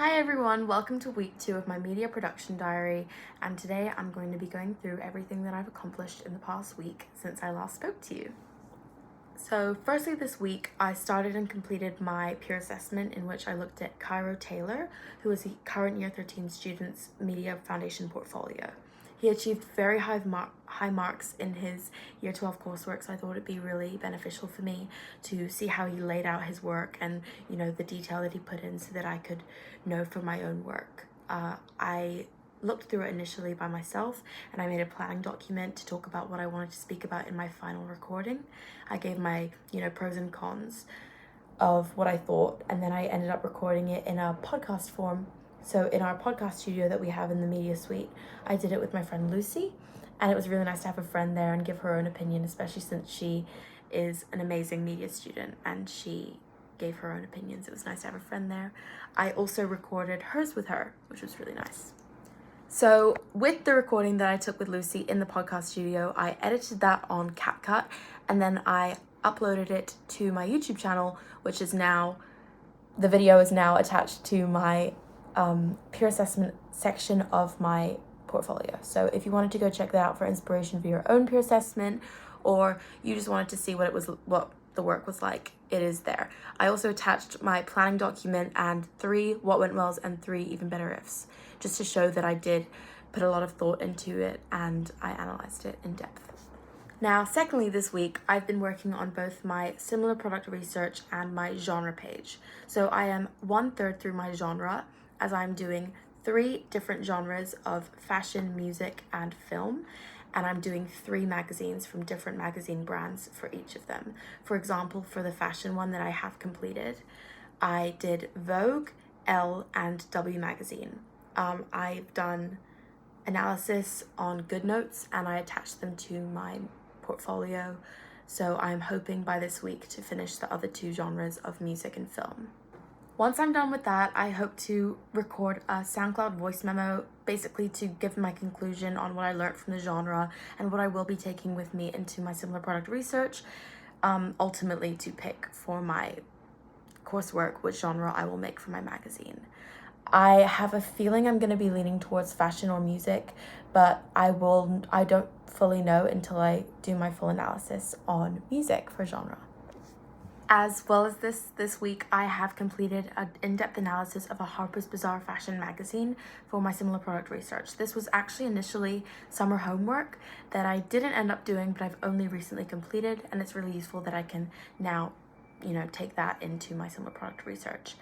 Hi everyone, welcome to week 2 of my media production diary, and today I'm going to be going through everything that I've accomplished in the past week since I last spoke to you. So firstly this week I started and completed my peer assessment in which I looked at Cairo Taylor, who is a current year 13 student's media foundation portfolio. He achieved very high marks in his year 12 coursework, so I thought it'd be really beneficial for me to see how he laid out his work and the detail that he put in so that I could know for my own work. I looked through it initially by myself and I made a planning document to talk about what I wanted to speak about in my final recording. I gave my pros and cons of what I thought, and then I ended up recording it in a podcast form. So in our podcast studio that we have in the media suite, I did it with my friend Lucy, and it was really nice to have a friend there and give her own opinion, especially since she is an amazing media student and she gave her own opinions. It was nice to have a friend there. I also recorded hers with her, which was really nice. So with the recording that I took with Lucy in the podcast studio, I edited that on CapCut, and then I uploaded it to my YouTube channel, which is now, the video is now attached to my peer assessment section of my portfolio. So if you wanted to go check that out for inspiration for your own peer assessment, or you just wanted to see what the work was like, it is there. I also attached my planning document and 3 what went wells and 3 even better ifs, just to show that I did put a lot of thought into it and I analyzed it in depth. Now, secondly, this week, I've been working on both my similar product research and my genre page. So I am 1/3 through my genre, as I'm doing 3 different genres of fashion, music, and film. And I'm doing 3 magazines from different magazine brands for each of them. For example, for the fashion one that I have completed, I did Vogue, Elle, and W magazine. I've done analysis on GoodNotes and I attached them to my portfolio, so I'm hoping by this week to finish the other 2 genres of music and film. Once I'm done with that, I hope to record a SoundCloud voice memo, basically to give my conclusion on what I learned from the genre and what I will be taking with me into my similar product research, ultimately to pick for my coursework which genre I will make for my magazine. I have a feeling I'm going to be leaning towards fashion or music, but I don't fully know until I do my full analysis on music for genre. As well as this week, I have completed an in-depth analysis of a Harper's Bazaar fashion magazine for my similar product research. This was actually initially summer homework that I didn't end up doing, but I've only recently completed, and it's really useful that I can now, take that into my similar product research.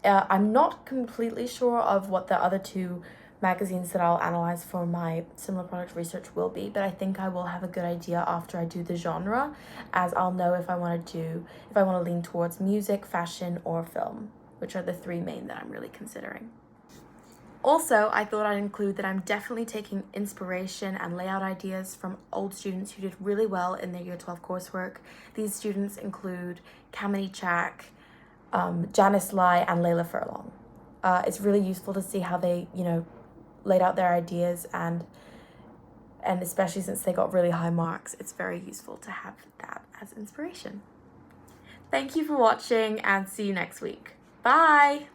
I'm not completely sure of what the other 2 magazines that I'll analyze for my similar product research will be, but I think I will have a good idea after I do the genre, as I'll know if I want to lean towards music, fashion, or film, which are the 3 main that I'm really considering. Also, I thought I'd include that I'm definitely taking inspiration and layout ideas from old students who did really well in their year 12 coursework. These students include Kamini Chak, Janice Lai, and Layla Furlong. It's really useful to see how they, laid out their ideas, and especially since they got really high marks, it's very useful to have that as inspiration. Thank you for watching and see you next week. Bye!